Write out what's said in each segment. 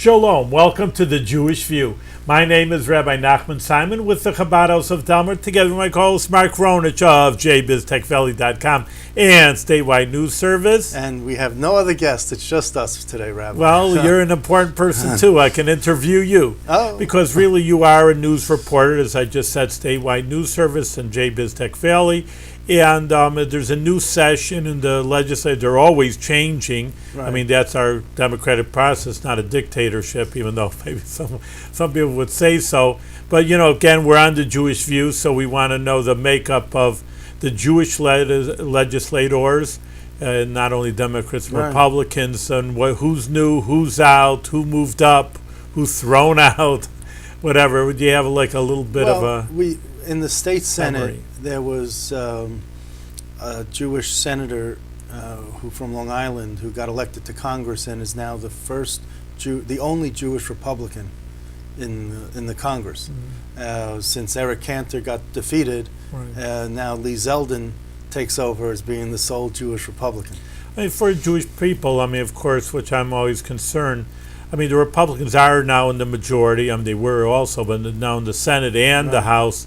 Shalom, welcome to the Jewish View. My name is Rabbi Nachman Simon with the Chabad House of Delmer, together with my co-host Marc Gronich of jbiztechvalley.com and Statewide News Service. And we have no other guest, it's just us today, Rabbi. Well, you're an important person too. I can interview you. Oh. Because really you are a news reporter, as I just said, Statewide News Service and jBizTech Valley. And there's a new session in the legislature. They're always changing. Right. I mean, that's our democratic process, not a dictatorship, even though maybe some people would say so. But, you know, again, we're on the Jewish View, so we want to know the makeup of the Jewish legislators, not only Democrats, right. Republicans, and who's new, who's out, who moved up, who's thrown out, whatever. Would you have like a little bit of a... In the state Senate, summary? There was a Jewish senator who from Long Island who got elected to Congress and is now the only Jewish Republican in the Congress. Mm-hmm. Since Eric Cantor got defeated, right. Now Lee Zeldin takes over as being the sole Jewish Republican. I mean, for Jewish people, I mean, of course, which I'm always concerned. I mean, the Republicans are now in the majority. I mean, they were also, but now in the Senate and right. the House.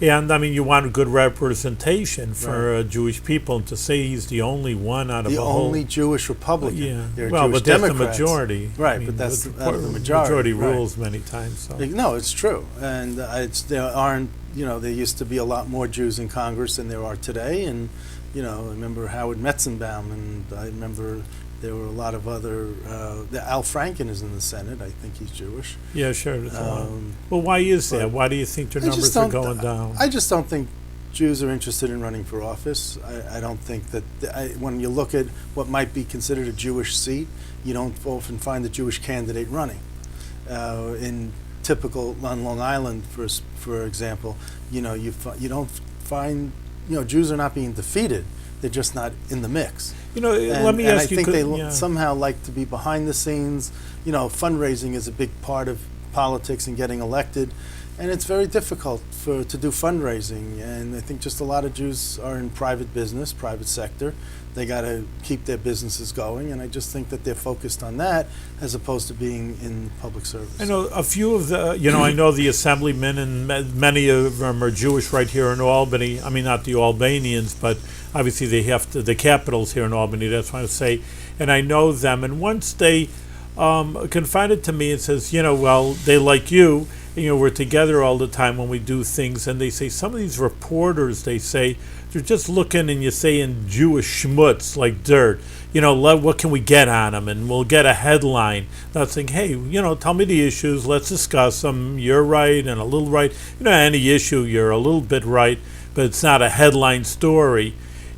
And, I mean, you want a good representation for right. Jewish people. And to say he's the only one out of the whole... The only Jewish Republican. Yeah. There are well, Jewish but that's Democrats. the majority. Right, I mean, but that's the majority. Majority right. rules many times. So. No, it's true. And there aren't, there used to be a lot more Jews in Congress than there are today. And, I remember Howard Metzenbaum, and I remember... There were a lot of other. Al Franken is in the Senate. I think he's Jewish. Yeah, sure. Well, why is that? Why do you think their numbers are going down? I just don't think Jews are interested in running for office. I don't think that when you look at what might be considered a Jewish seat, you don't often find the Jewish candidate running. In typical on Long Island, for example, you don't find Jews are not being defeated. They're just not in the mix. Let me ask you. I think they somehow like to be behind the scenes. Fundraising is a big part of politics and getting elected, and it's very difficult to do fundraising. And I think just a lot of Jews are in private business, private sector. They got to keep their businesses going, and I just think that they're focused on that as opposed to being in public service. I know a few of the, I know the assemblymen, and many of them are Jewish right here in Albany. I mean, not the Albanians, but obviously they have to, the capital's here in Albany, that's what I say. And I know them, and once they confided to me and says, well, they like you, we're together all the time when we do things, and they say some of these reporters, they say, they're just looking and you say in Jewish schmutz, like dirt, what can we get on them? And we'll get a headline. Not saying, hey, tell me the issues, let's discuss them, you're right and a little right. Any issue, you're a little bit right, but it's not a headline story.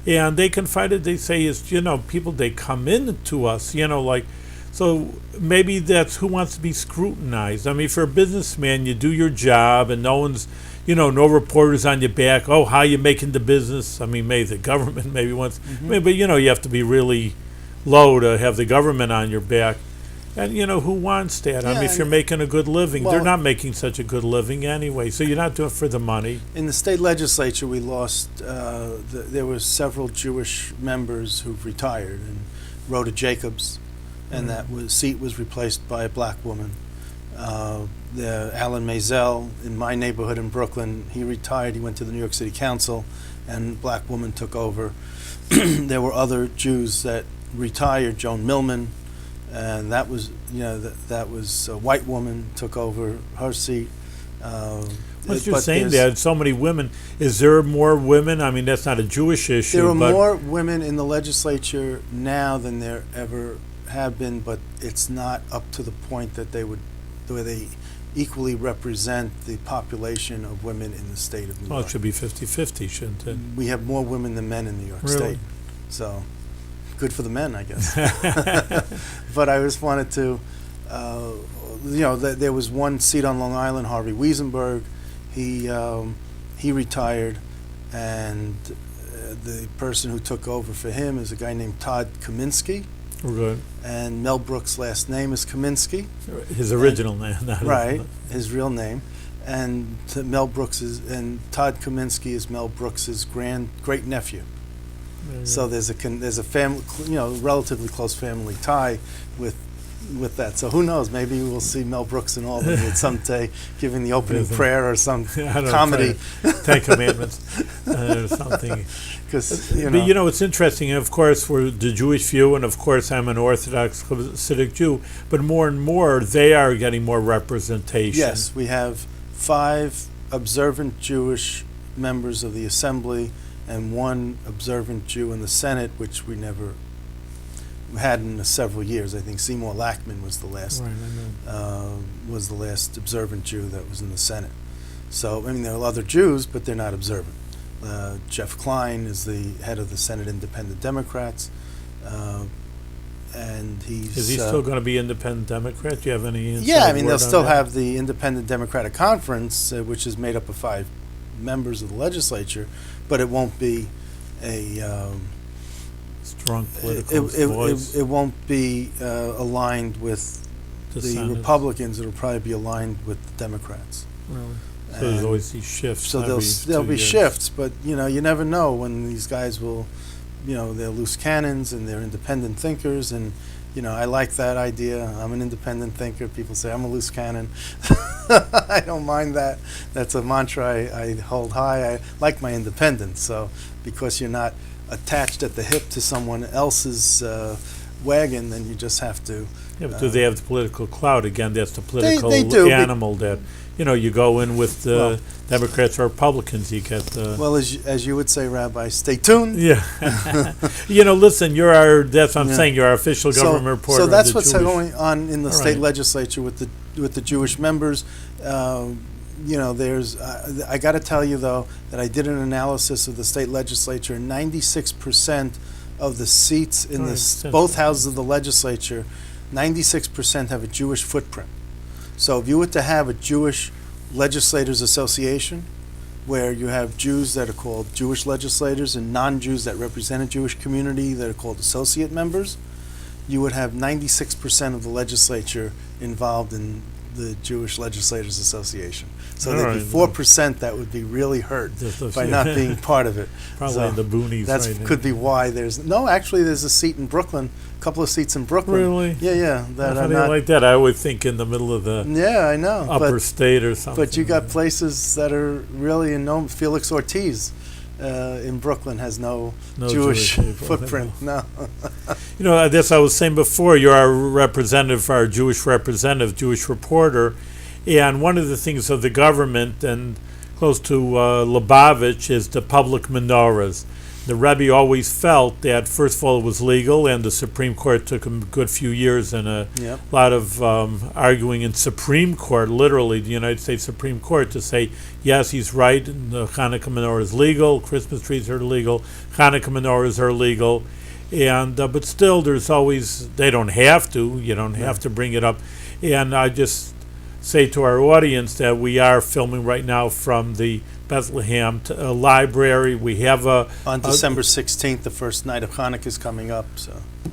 And they confided, they say, is, people, they come in to us, so maybe that's who wants to be scrutinized. I mean, for a businessman, you do your job and no one's, no reporters on your back. Oh, how you making the business? I mean, maybe the government maybe wants, but you have to be really low to have the government on your back. And, who wants that? Yeah, I mean, if you're making a good living, they're not making such a good living anyway, so you're not doing it for the money. In the state legislature, we lost, there were several Jewish members who've retired, and Rhoda Jacobs, and that seat was replaced by a black woman. Alan Maisel, in my neighborhood in Brooklyn, he retired, he went to the New York City Council, and a black woman took over. There were other Jews that retired, Joan Millman, and that was, that was a white woman took over her seat. What you're saying that so many women, is there more women? I mean, that's not a Jewish issue. There are more women in the legislature now than there ever have been, but it's not up to the point that where they equally represent the population of women in the state of New York. Well, it should be 50-50, shouldn't it? We have more women than men in New York really? State. So, good for the men, I guess. But I just wanted to, there was one seat on Long Island, Harvey Wiesenberg. He retired, and the person who took over for him is a guy named Todd Kaminsky. Good. And Mel Brooks' last name is Kaminsky. His original name, not right? His real name, and Todd Kaminsky is Mel Brooks' great nephew. So there's a family, relatively close family tie with with that. So who knows? Maybe we'll see Mel Brooks in Albany at some day giving the opening Visit. prayer or some I don't know, comedy. Ten Commandments or something. Because But it's interesting. Of course, we're the Jewish view, and of course, I'm an Orthodox Hasidic Jew. But more and more, they are getting more representation. yes, we have 5 observant Jewish members of the Assembly and 1 observant Jew in the Senate, which we never had in several years. I think Seymour Lackman was the last Right, I know. observant Jew that was in the Senate. So I mean, there are other Jews, but they're not observant. Jeff Klein is the head of the Senate Independent Democrats, and he's Is he still going to be independent Democrat? Do you have any inside yeah, I mean, word they'll on still that? have the Independent Democratic Conference, which is made up of 5 members of the legislature, but it won't be a strong political voice. it won't be aligned with the Senate. Republicans. It'll probably be aligned with the Democrats. Really? So there's And always these shifts. so every there'll 2 be years. shifts, but you never know when these guys will, they're loose cannons and they're independent thinkers, and I like that idea. I'm an independent thinker. People say I'm a loose cannon. I don't mind that. That's a mantra I hold high. I like my independence. So because you're not attached at the hip to someone else's wagon, then you just have to. Yeah, but do they have the political clout? Again, that's the political they do, animal that, you go in with the Well- Democrats or Republicans, you get the... Well, as you would say, Rabbi, stay tuned. Yeah. Listen, that's what I'm Yeah. saying, you're our official government reporter. So of that's the what's Jewish- going on in the All state right. legislature with the Jewish members. There's I got to tell you though that I did an analysis of the state legislature. 96% of the seats in All right, both sensible. houses of the legislature, 96% have a Jewish footprint. So if you were to have a Jewish legislators association, where you have Jews that are called Jewish legislators and non-Jews that represent a Jewish community that are called associate members, you would have 96% of the legislature involved in the Jewish Legislators Association. So All there'd right. be 4% that would be really hurt Just a by few- not being part of it. Probably So in the boonies That's right now. could be why there's there's a seat in Brooklyn, a couple of seats in Brooklyn. Really? Yeah, that How are do you not. like that? I always think in the middle of the Yeah, I know. upper state or something. But you got places that are really unknown. Felix Ortiz in Brooklyn has no Jewish people. footprint. No. That's I was saying before, you're our representative, our Jewish representative, Jewish reporter, and one of the things of the government and close to Lubavitch is the public menorahs. The Rabbi always felt that, first of all, it was legal, and the Supreme Court took a good few years and a Yep. lot of arguing in Supreme Court, literally the United States Supreme Court, to say, yes, he's right, the Hanukkah menorah is legal, Christmas trees are legal, Hanukkah menorahs are legal, and but still there's always, they don't have to, you don't have to bring it up. And I just say to our audience that we are filming right now from the Bethlehem library. We have On December 16th, the first night of Hanukkah is coming up.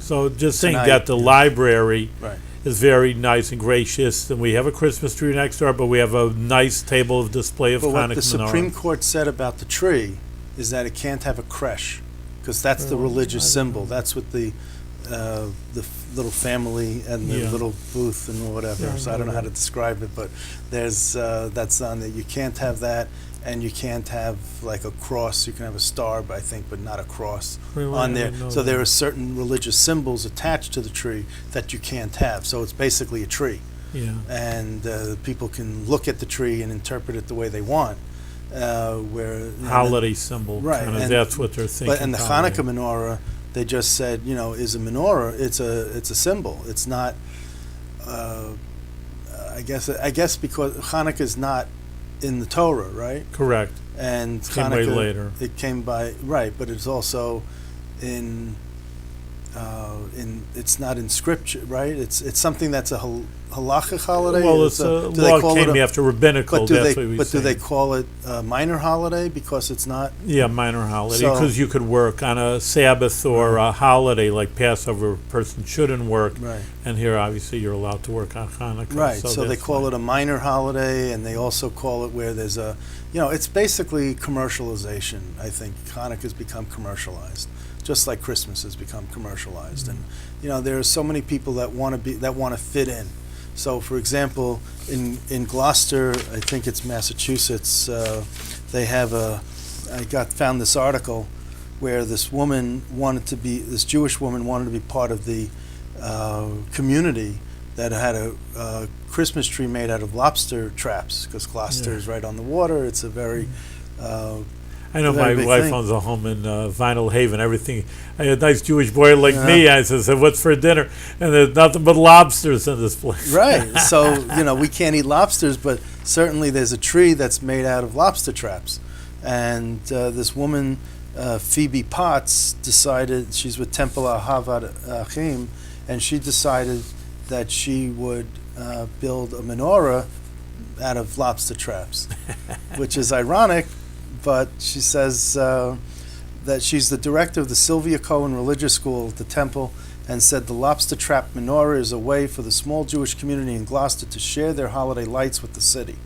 so just saying Tonight, that the yeah. library Right. is very nice and gracious, and we have a Christmas tree next door, but we have a nice table of display of But what Hanukkah the Supreme menorah. Court said about the tree is that it can't have a creche, because that's the Really? religious I don't symbol. know. That's what the little family and the Yeah. little booth and whatever. Yeah, I So I know don't know how that. to describe it, but there's that's on there. You can't have that, and you can't have like a cross. You can have a star, but I think, but not a cross Really? on I there. didn't know So there that. are certain religious symbols attached to the tree that you can't have. So it's basically a tree. Yeah. And people can look at the tree and interpret it the way they want. Holiday symbol, Right, kind of, and- that's what they're thinking. But in the probably. Hanukkah menorah, they just said, is a menorah. It's a symbol. It's not. I guess because Hanukkah is not in the Torah, right? Correct. And Came way Hanukkah, later. It came by right, but it's also in. It's not in scripture, right? It's something that's a halachic holiday. Well, it's a do they law call it came a- after rabbinical, But do that's they? what we But do say. they call it a minor holiday because it's not? Yeah, minor holiday, So- because you could work on a Sabbath or a holiday like Passover. A person shouldn't work, Right. and here obviously you're allowed to work on Hanukkah. Right. So they that's call why. it a minor holiday, and they also call it where there's a It's basically commercialization. I think Hanukkah's become commercialized, just like Christmas has become commercialized. And there are so many people that want to fit in. So, for example, in Gloucester, I think it's Massachusetts, they have found this article where this Jewish woman wanted to be part of the community that had a Christmas tree made out of lobster traps, because Gloucester is right on the water. It's a very I know my big wife thing. owns a home in Vinyl Haven. Everything. I had a nice Jewish boy like me. I said, "What's for dinner?" And there's nothing but lobsters in this place. Right. So we can't eat lobsters, but certainly there's a tree that's made out of lobster traps. And this woman, Phoebe Potts, decided, she's with Temple Ahavat Achim, and she decided that she would build a menorah out of lobster traps, which is ironic. But she says that she's the director of the Sylvia Cohen Religious School at the temple, and said the lobster trap menorah is a way for the small Jewish community in Gloucester to share their holiday lights with the city.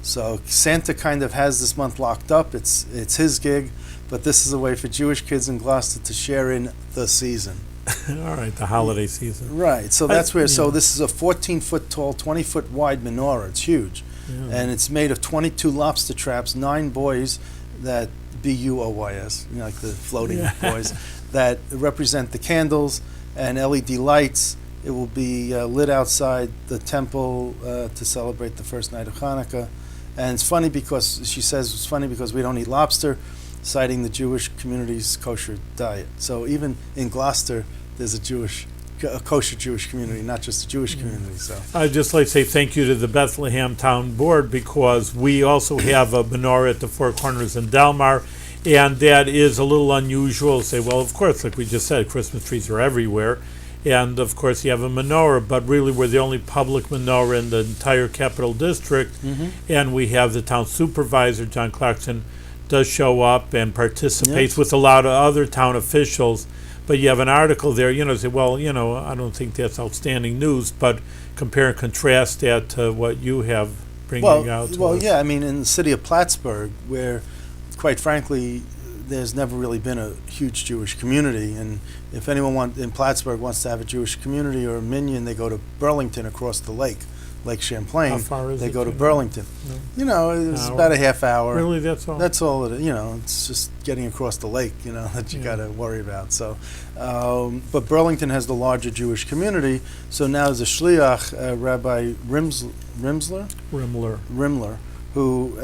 So Santa kind of has this month locked up. It's his gig, but this is a way for Jewish kids in Gloucester to share in the season. All right, the holiday season. Right. So that's where. So this is a 14-foot tall, 20-foot wide menorah. It's huge. Yeah. And it's made of 22 lobster traps, 9 buoys, that buoys, like the floating buoys, that represent the candles and LED lights. It will be lit outside the temple to celebrate the first night of Hanukkah. And it's funny because, she says, it's funny because we don't eat lobster, citing the Jewish community's kosher diet. So even in Gloucester, there's a kosher Jewish community, not just a Jewish community. So I'd just like to say thank you to the Bethlehem Town Board, because we also have a menorah at the Four Corners in Delmar, and that is a little unusual. Say, well, of course, like we just said, Christmas trees are everywhere, and of course you have a menorah, but really we're the only public menorah in the entire Capital District, and we have the town supervisor, John Clarkson, does show up and participates with a lot of other town officials. But you have an article there, say, well, I don't think that's outstanding news, but compare and contrast that to what you have bringing out to us. Yeah, I mean, in the city of Plattsburgh, where, quite frankly, there's never really been a huge Jewish community, and if anyone in Plattsburgh wants to have a Jewish community or a minyan, they go to Burlington across the lake. Lake Champlain. How far is they it go to to Burlington. No. It's about a half hour. Really, that's all? That's all it is. It's just getting across the lake, that you got to worry about. So, but Burlington has the larger Jewish community. So now there's a shliach, Rabbi Rimler, who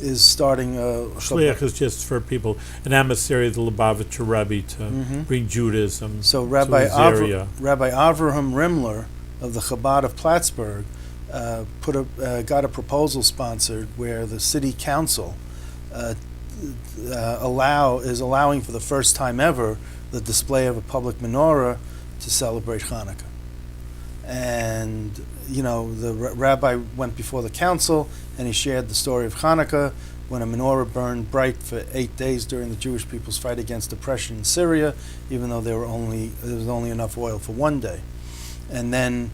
is starting a shliach is just for people, an emissary of the Lubavitcher Rabbi to bring Judaism So to Rabbi his area. Rabbi Avraham Rimler of the Chabad of Plattsburgh got a proposal sponsored where the city council is allowing for the first time ever the display of a public menorah to celebrate Hanukkah. And the rabbi went before the council and he shared the story of Hanukkah, when a menorah burned bright for 8 days during the Jewish people's fight against oppression in Syria, even though there was only enough oil for 1 day. And then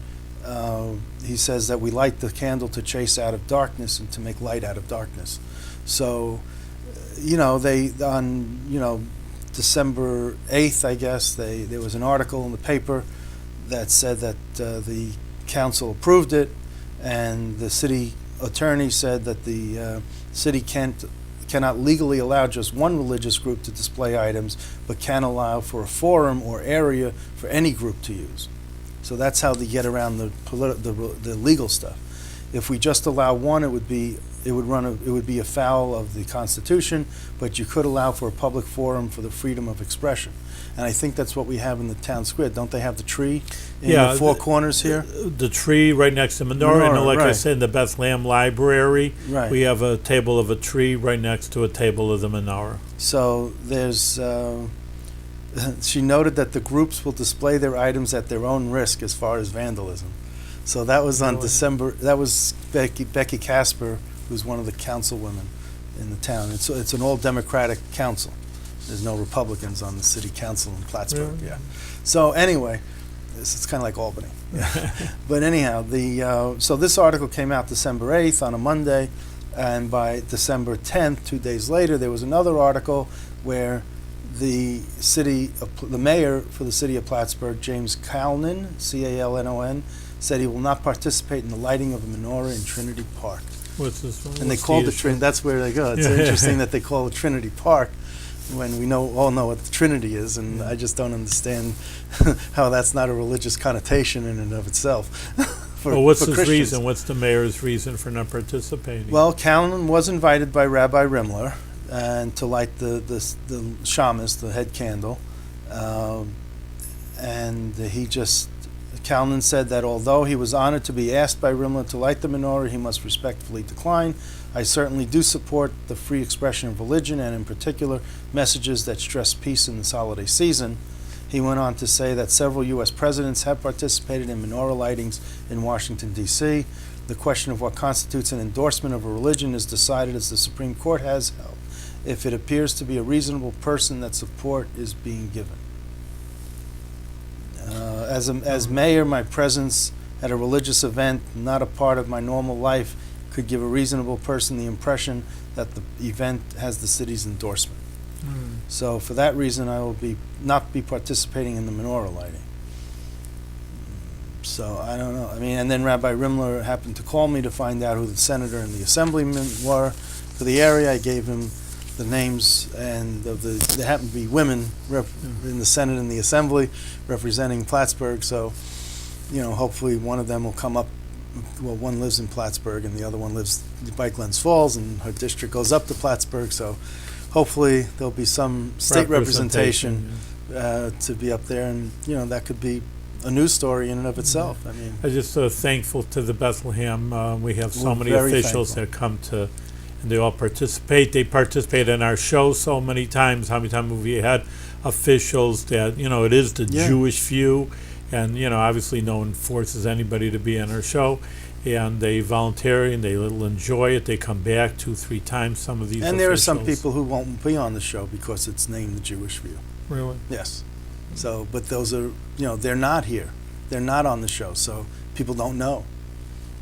he says that we light the candle to chase out of darkness and to make light out of darkness. So, they on December 8th, I guess, there was an article in the paper that said that the council approved it, and the city attorney said that the city cannot legally allow just one religious group to display items, but can allow for a forum or area for any group to use. So that's how they get around the legal stuff. If we just allow one, it would be afoul of the Constitution, but you could allow for a public forum for the freedom of expression. And I think that's what we have in the town square. Don't they have the tree in the Four Corners here? The tree right next to menorah. And like I said, in the Bethlehem Library, we have a table of a tree right next to a table of the menorah. So there's... she noted that the groups will display their items at their own risk as far as vandalism. So that was on December. That was Becky Casper, who's one of the councilwomen in the town. It's an all-Democratic council. There's no Republicans on the city council in Plattsburgh. Really? Yeah. So anyway, it's kind of like Albany. But anyhow, so this article came out December 8th on a Monday, And by December 10th, 2 days later, there was another article where the mayor for the city of Plattsburgh, James Calnon, C-A-L-N-O-N, said he will not participate in the lighting of a menorah in Trinity Park. What's this one? And they called it Trinity. That's where they go. It's interesting that they call it Trinity Park when we all know what the Trinity is, and I just don't understand how that's not a religious connotation in and of itself. Well, what's for his Christians. reason? What's the mayor's reason for not participating? Well, Callan was invited by Rabbi Rimler and to light the shamus, the head candle, and Callan said that although he was honored to be asked by Rimler to light the menorah, he must respectfully decline. I certainly do support the free expression of religion and in particular messages that stress peace in this holiday season. He went on to say that several U.S. presidents have participated in menorah lightings in Washington, D.C. The question of what constitutes an endorsement of a religion is decided as the Supreme Court has held, if it appears to be a reasonable person that support is being given. As mayor, my presence at a religious event, not a part of my normal life, could give a reasonable person the impression that the event has the city's endorsement. So for that reason, I will not be participating in the menorah lighting. So I don't know. I mean, and then Rabbi Rimler happened to call me to find out who the senator and the assemblyman were for the area. I gave him the names, and there happened to be women in the Senate and the Assembly representing Plattsburgh. So, hopefully one of them will come up. Well, one lives in Plattsburgh and the other one lives by Glens Falls, and her district goes up to Plattsburgh. So hopefully there'll be some state representation to be up there, and that could be a news story in and of itself. I mean, I'm just so thankful to the Bethlehem. We have so many very officials thankful. that come to, and they all participate. They participate in our show so many times. How many times have we had officials that, it is the Jewish view, and, obviously no one forces anybody to be on our show, and they volunteer and they will enjoy it. They come back 2-3 times, some of these and officials. there are some people who won't be on the show because it's named the Jewish View. Really? Yes. So, but those are, they're not here. They're not on the show, so people don't know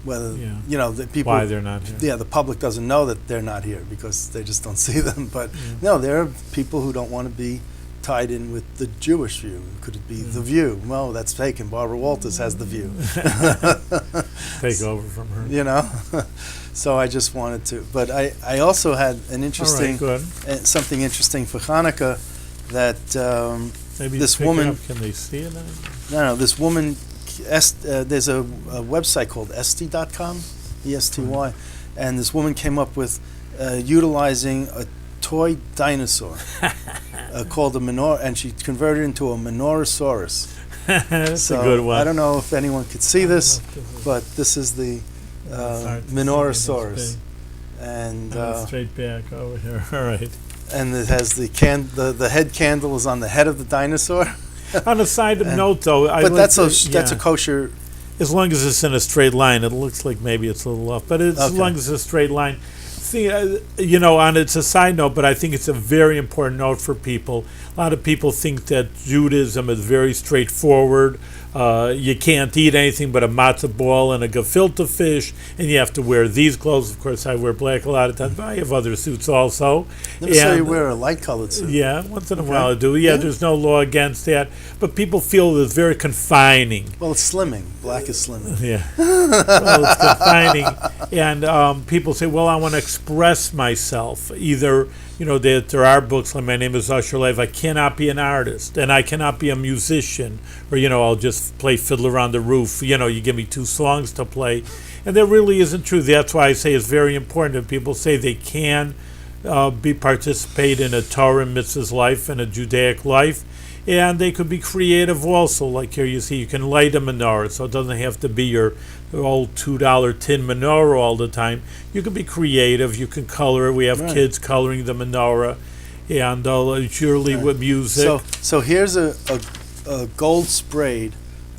whether, the people. Why they're not here. Yeah, the public doesn't know that they're not here because they just don't see them. But no, there are people who don't want to be tied in with the Jewish view. Could it be the View? Well, that's taken. Barbara Walters has the View. Take over from her. So I just wanted to. But I also had an interesting, All right, good. something interesting for Hanukkah that Maybe this pick it woman. up. Can they see it? No, this woman. There's a website called esty.com, E-S-T-Y, and this woman came up with utilizing a toy dinosaur called a menorah, and she converted it into a menorahsaurus. That's a good one. I don't know if anyone could see this, but this is the menorahsaurus, and straight back over here. All right. And it has the head candle is on the head of the dinosaur. On a side note, though, but that's a kosher. As long as it's in a straight line, it looks like maybe it's a little off, but as long as it's a straight line. See, it's a side note, but I think it's a very important note for people. A lot of people think that Judaism is very straightforward. You can't eat anything but a matzah ball and a gefilte fish, and you have to wear these clothes. Of course, I wear black a lot of times, but I have other suits also. Never saw you wear a light-colored suit. Yeah, once in a while I do. Yeah, there's no law against that, but people feel it's very confining. Well, it's slimming. Black is slimming. Yeah. Well, it's confining, and people say, "Well, I want to express myself." Either there are books like My Name is Usher Lev. I cannot be an artist, and I cannot be a musician, or I'll just play Fiddler on the Roof. You give me 2 songs to play, and that really isn't true. That's why I say it's very important that people say they can participate in a Torah and mitzvah's life and a Judaic life, and they could be creative also. Like here, you see, you can light a menorah, so it doesn't have to be your old $2 tin menorah all the time. You can be creative. You can color it. We have kids coloring the menorah, and surely with music. So here's a gold sprayed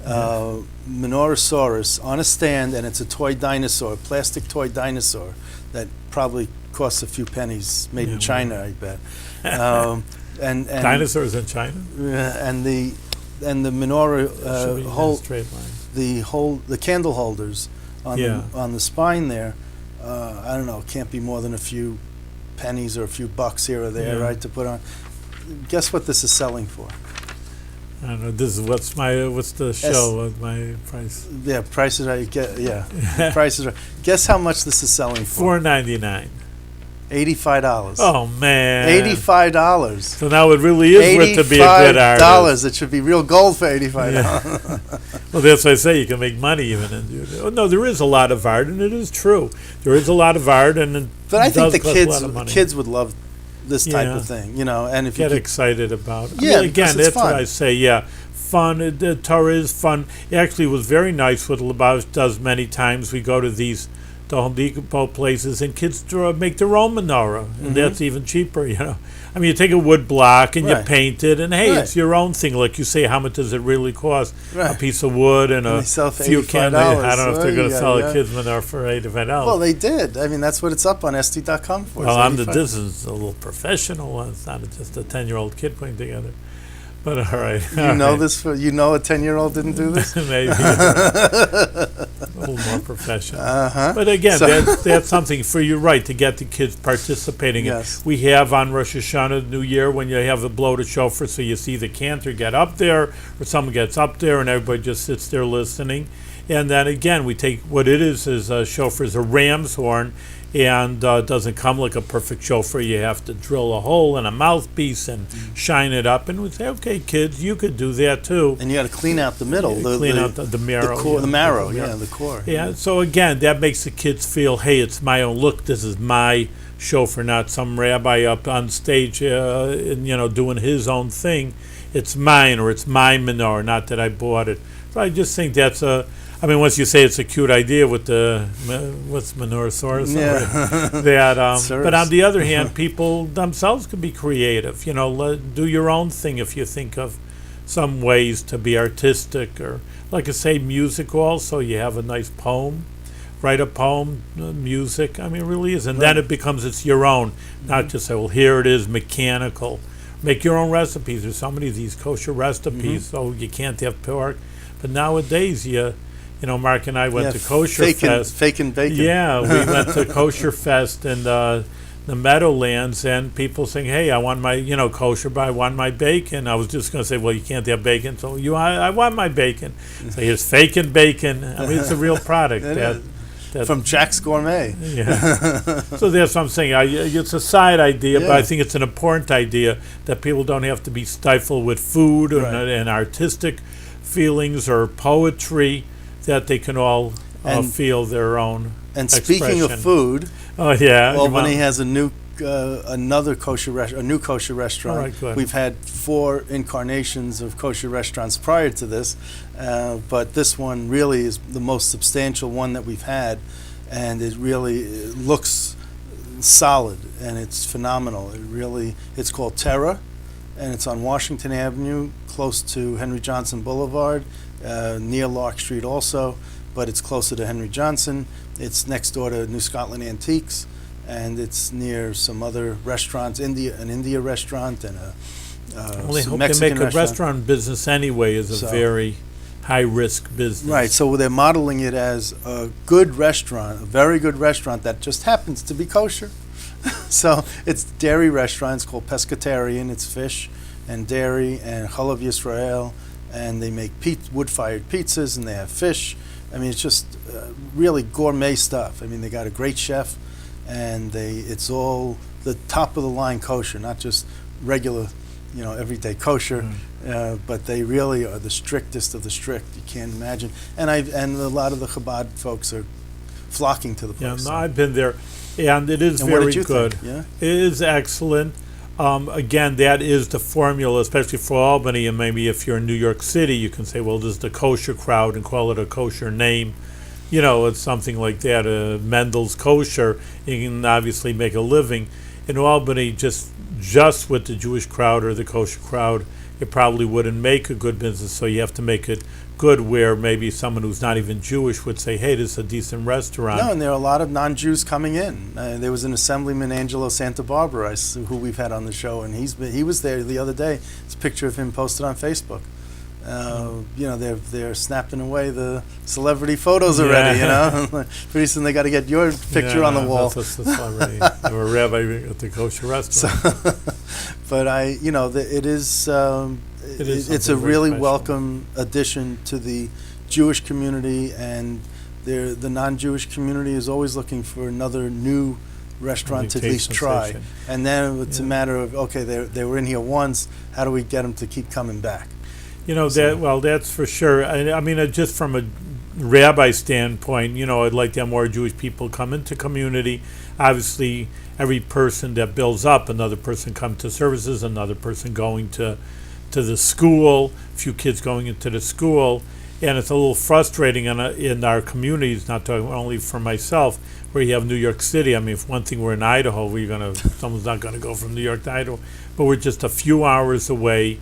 menorahsaurus on a stand, and it's a toy dinosaur, plastic toy dinosaur that probably costs a few pennies, made in China, I bet. And dinosaurs in China. And the menorah straight line. the candle holders on the spine there I don't know, can't be more than a few pennies or a few bucks here or there, Yeah. right, to put on. Guess what this is selling for? I don't know. This is what's the show of my price? Yeah, prices are, prices are. Guess how much this is selling for? $4.99. $85. Oh man. $85. So now it really is worth to be a good artist. $85. It should be real gold for $85. Yeah. Well, that's why I say you can make money even in. Oh, no, there is a lot of art, and it is true. There is a lot of art, and it But I think does cost a lot of money. kids would love this type Yeah. of thing, and if Get you excited about it. Yeah, I mean, again, because it's that's what fun. I say. Yeah, fun. The Torah is fun. It actually was very nice. What Lubavitch does many times. We go to the Home Depot places, and kids make their own menorah, and that's even cheaper. I mean, you take a wood block and you Right. paint it, and hey, Right. it's your own thing. Like you say, how much does it really cost? Right. A piece of wood and And a they sell for few $85. candles. I don't know if they're going to Yeah, sell yeah. a kid's menorah for $85. well, they did. I mean, that's what it's up on SD.com for. Well, It's this is a little professional one. It's not just a 10-year-old kid putting together. But all right. You know this a 10-year-old didn't do this? Maybe. A little more professional. Uh-huh. But again, So- that's something for you, right, to get the kids participating. Yes. We have on Rosh Hashanah, New Year, when you have a blow to shofar, so you see the cantor get up there, or someone gets up there, and everybody just sits there listening. And then again, we take what it is a shofar is a ram's horn, and it doesn't come like a perfect shofar. You have to drill a hole in a mouthpiece and shine it up. And we say, okay, kids, you could do that too. And you got to clean out the middle. Clean out the marrow. The marrow, yeah. the core. Yeah, so again, that makes the kids feel, hey, it's my own look. This is my shofar, not some rabbi up on stage, and, doing his own thing. It's mine, or it's my menorah, not that I bought it. So I just think that's once you say it's a cute idea with what's Menorahsaurus? Yeah. But on the other hand, people themselves can be creative. Do your own thing if you think of some ways to be artistic, or like I say, music also. You have a nice poem, write a poem, music. I mean, it really is. And then it becomes it's your own, not just say, well, here it is, mechanical. Make your own recipes. There's so many of these kosher recipes, so you can't have pork. But nowadays, Mark and I went to Kosher Fest. Fake and bacon. Yeah, we went to Kosher Fest in the Meadowlands, and people saying, hey, I want my, kosher, but I want my bacon. I was just going to say, well, you can't have bacon, so I want my bacon. So here's fake and bacon. I mean, it's a real product. From Jack's Gourmet. Yeah. So that's what I'm saying. It's a side idea, but Yeah. I think it's an important idea that people don't have to be stifled with food Right. and artistic feelings or poetry, that they can all feel their own And speaking of expression. food, Oh yeah, Albany has a new kosher restaurant. All right, good. We've had 4 incarnations of kosher restaurants prior to this, but this one really is the most substantial one that we've had, and it really looks solid, and it's phenomenal. It's called Terra, and it's on Washington Avenue, close to Henry Johnson Boulevard, near Lark Street also, but it's closer to Henry Johnson. It's next door to New Scotland Antiques, and it's near some other restaurants, an India restaurant and Well, they some hope Mexican they make a restaurant business anyway is a So- very high risk business. Right, so they're modeling it as a good restaurant, a very good restaurant that just happens to be kosher. So it's dairy restaurant. It's called Pescatarian. It's fish and dairy and Chalav Yisrael, and they make wood-fired pizzas, and they have fish. I mean, it's just really gourmet stuff. I mean, they got a great chef, and it's all the top-of-the-line kosher, not just regular, everyday kosher. But they really are the strictest of the strict. You can't imagine. And a lot of the Chabad folks are flocking to the place. Yeah, no, I've been there, and it is And what very did you good. think? Yeah? It is excellent. Again, that is the formula, especially for Albany, and maybe if you're in New York City, you can say, well, this is the kosher crowd and call it a kosher name. It's something like that, Mendel's Kosher. You can obviously make a living. In Albany, just with the Jewish crowd or the kosher crowd, you probably wouldn't make a good business, so you have to make it good where maybe someone who's not even Jewish would say, hey, this is a decent restaurant. No, and there are a lot of non-Jews coming in. There was an Assemblyman, Angelo Santa Barbara, who we've had on the show, and he was there the other day. It's a picture of him posted on Facebook. They're snapping away the celebrity photos already. Pretty soon they got to get your picture on the wall. That's the celebrity. I'm a rabbi at the kosher restaurant. But it is. It's a something very really special. welcome addition to the Jewish community, and the non-Jewish community is always looking for another new restaurant to at least try. Sensation. And then it's a matter of, okay, they were in here once, how do we get them to keep coming back? That's for sure. I mean, just from a rabbi standpoint, I'd like to have more Jewish people come into community. Obviously, every person that builds up, another person come to services, another person going to the school, a few kids going into the school, and it's a little frustrating in our communities, not talking only for myself, where you have New York City. I mean, if one thing we're in Idaho, someone's not going to go from New York to Idaho, but we're just a few hours away,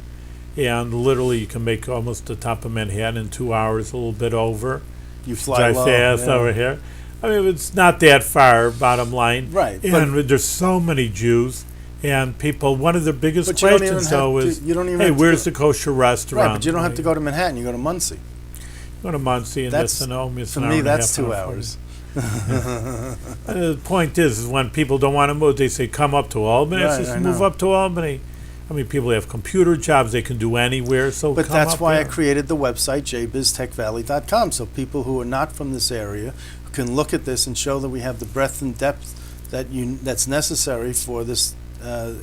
and literally you can make almost the top of Manhattan in 2 hours, a little bit over. You fly Drive low, fast over here. I mean, it's not that far, bottom line. Right. And there's so many Jews. And people, one of the biggest But you don't questions, even have though, to- is, you don't even hey, have to where's go- the kosher restaurant? Right, but you don't have to go to Manhattan. You go to Muncie. Go to Muncie and That's- miss an hour. For me, that's 2 hours. The point is when people don't want to move, they say, come up to Albany. I Right, say, I move know. up to Albany. I mean, people have computer jobs. They can do anywhere, so But come that's up why I there. created the website, jbiztechvalley.com, so people who are not from this area can look at this and show that we have the breadth and depth that's necessary for this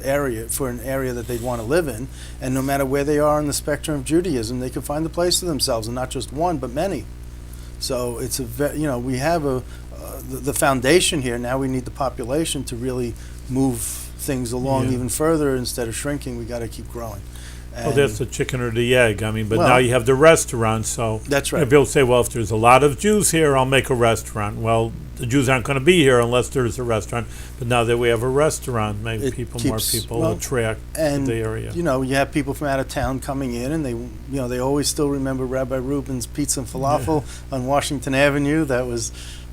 area, for an area that they'd want to live in. And no matter where they are on the spectrum of Judaism, they can find the place for themselves, and not just one, but many. So it's we have the foundation here. Now we need the population to really move things along Yeah. even further. Instead of shrinking, we got to keep growing. Well, that's the chicken or the egg. I mean, but Well, now you have the restaurant, so That's right. People say, well, if there's a lot of Jews here, I'll make a restaurant. Well, the Jews aren't going to be here unless there's a restaurant. But now that we have a restaurant, maybe It more keeps- people well, attract And the area. you have people from out of town coming in, and they always still remember Rabbi Rubin's Pizza and Falafel on Washington Avenue. That was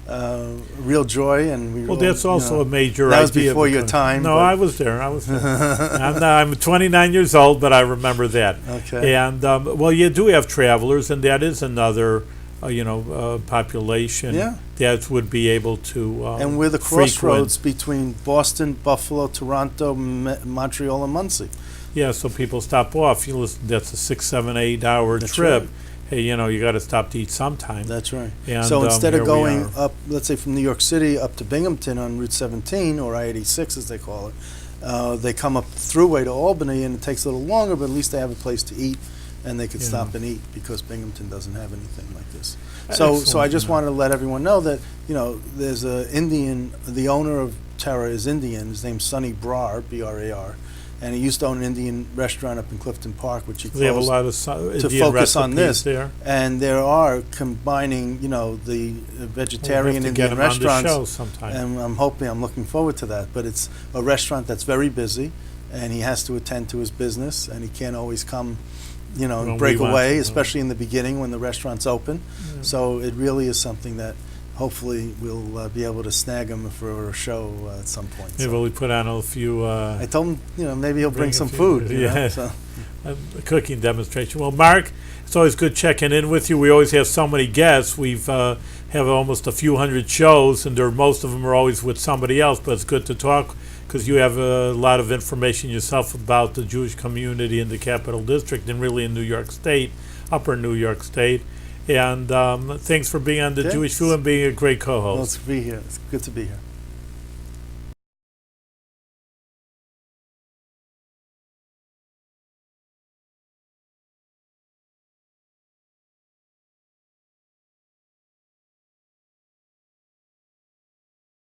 a real joy, and we. Well, that's also a major that was idea. before your because- time, No, but- I was there. I'm 29 years old, but I remember that. Okay. And you do have travelers, and that is another, population Yeah. that would be able to. And we're the frequent- crossroads between Boston, Buffalo, Toronto, Montreal, and Muncie. Yeah, so people stop off. You listen. That's a 6, 7, 8 hour That's trip. right. Hey, you got to stop to eat sometime. That's right. And, So instead here of we going are. up, let's say from New York City up to Binghamton on Route 17 or I-86 as they call it, they come up throughway to Albany, and it takes a little longer, but at least they have a place to eat, and they could Yeah. stop and eat because Binghamton doesn't have anything like this. So I Excellent, just yeah. wanted to let everyone know that there's a Indian. The owner of Terra is Indian. His name's Sonny Brar, B-R-A-R, and he used to own an Indian restaurant up in Clifton Park, which he They have a closed. lot of to Indian focus on recipes this, there. and there are combining, the vegetarian We'll have to get Indian him on the restaurants, show sometime. and I'm looking forward to that. But it's a restaurant that's very busy, and he has to attend to his business, and he can't always come, When and we break want away, to. especially in the beginning when the restaurant's open. Yeah. So it really is something that hopefully we'll be able to snag him for a show at some point. Maybe So we put on a few I told him, maybe he'll bring a some few- food. Yeah. So. a cooking demonstration. Well, Mark, it's always good checking in with you. We always have so many guests. We've have almost a few hundred shows, and most of them are always with somebody else. But it's good to talk because you have a lot of information yourself about the Jewish community in the Capital District and really in New York State, Upper New York State. And thanks for being on the Okay. Jewish View and being a great co-host. Well, it's good to be here.